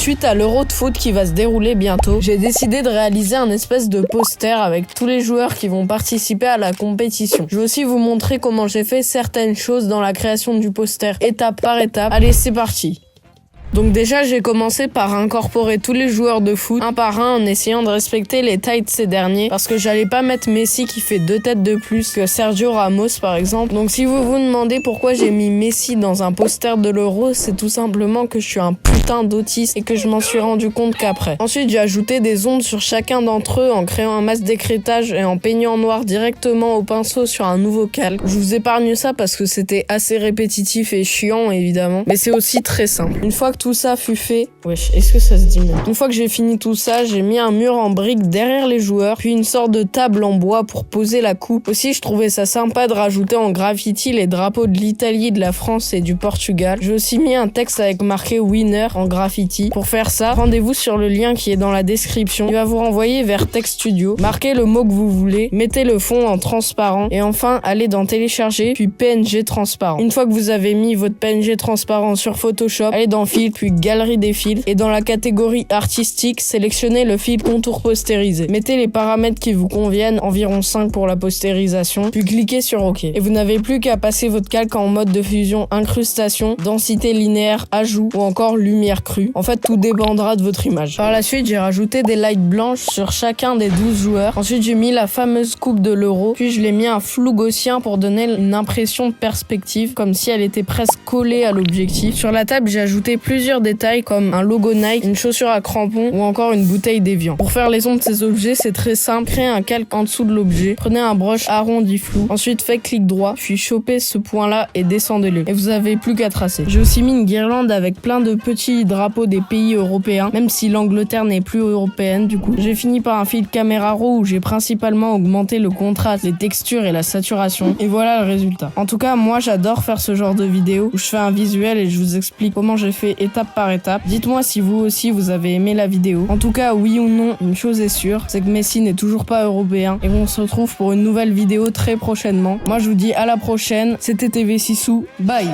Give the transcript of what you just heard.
suite à l'Euro de foot qui va se dérouler bientôt, j'ai décidé de réaliser un espèce de poster avec tous les joueurs qui vont participer à la compétition. Je vais aussi vous montrer comment j'ai fait certaines choses dans la création du poster, étape par étape. Allez, c'est parti! Donc déjà, j'ai commencé par incorporer tous les joueurs de foot, un par un, en essayant de respecter les tailles de ces derniers, parce que j'allais pas mettre Messi qui fait 2 têtes de plus que Sergio Ramos par exemple. Donc si vous vous demandez pourquoi j'ai mis Messi dans un poster de l'Euro, c'est tout simplement que je suis un putain d'autiste et que je m'en suis rendu compte qu'après. Ensuite, j'ai ajouté des ondes sur chacun d'entre eux en créant un masque d'écrêtage et en peignant en noir directement au pinceau sur un nouveau calque. Je vous épargne ça parce que c'était assez répétitif et chiant évidemment, mais c'est aussi très simple. Une fois que tout ça fut fait, wesh, est-ce que ça se dit même? Une fois que j'ai fini tout ça, j'ai mis un mur en briques derrière les joueurs, puis une sorte de table en bois pour poser la coupe. Aussi, je trouvais ça sympa de rajouter en graffiti les drapeaux de l'Italie, de la France et du Portugal. J'ai aussi mis un texte avec marqué winner en graffiti. Pour faire ça, rendez-vous sur le lien qui est dans la description. Il va vous renvoyer vers Text Studio. Marquez le mot que vous voulez, mettez le fond en transparent et enfin, allez dans télécharger, puis PNG transparent. Une fois que vous avez mis votre PNG transparent sur Photoshop, allez dans fil, puis galerie des fils et dans la catégorie artistique, sélectionnez le fil contour postérisé. Mettez les paramètres qui vous conviennent, environ 5 pour la postérisation, puis cliquez sur OK. Et vous n'avez plus qu'à passer votre calque en mode de fusion incrustation, densité linéaire, ajout ou encore lumière crue. En fait, tout dépendra de votre image. Par la suite, j'ai rajouté des lights blanches sur chacun des 12 joueurs. Ensuite, j'ai mis la fameuse coupe de l'Euro, puis je l'ai mis un flou gaussien pour donner une impression de perspective, comme si elle était presque collée à l'objectif. Sur la table, j'ai ajouté plusieurs détails comme un logo Nike, une chaussure à crampons ou encore une bouteille d'Evian. Pour faire les ondes de ces objets, c'est très simple. Créez un calque en dessous de l'objet, prenez un brush arrondi flou, ensuite faites clic droit, puis chopez ce point-là et descendez-le. Et vous avez plus qu'à tracer. J'ai aussi mis une guirlande avec plein de petits drapeaux des pays européens, même si l'Angleterre n'est plus européenne du coup. J'ai fini par un fil caméra raw où j'ai principalement augmenté le contraste, les textures et la saturation. Et voilà le résultat. En tout cas, moi j'adore faire ce genre de vidéo où je fais un visuel et je vous explique comment j'ai fait étape par étape. Dites-moi si vous aussi vous avez aimé la vidéo. En tout cas, oui ou non, une chose est sûre, c'est que Messi n'est toujours pas européen et on se retrouve pour une nouvelle vidéo très prochainement. Moi je vous dis à la prochaine, c'était TV Sissou, bye.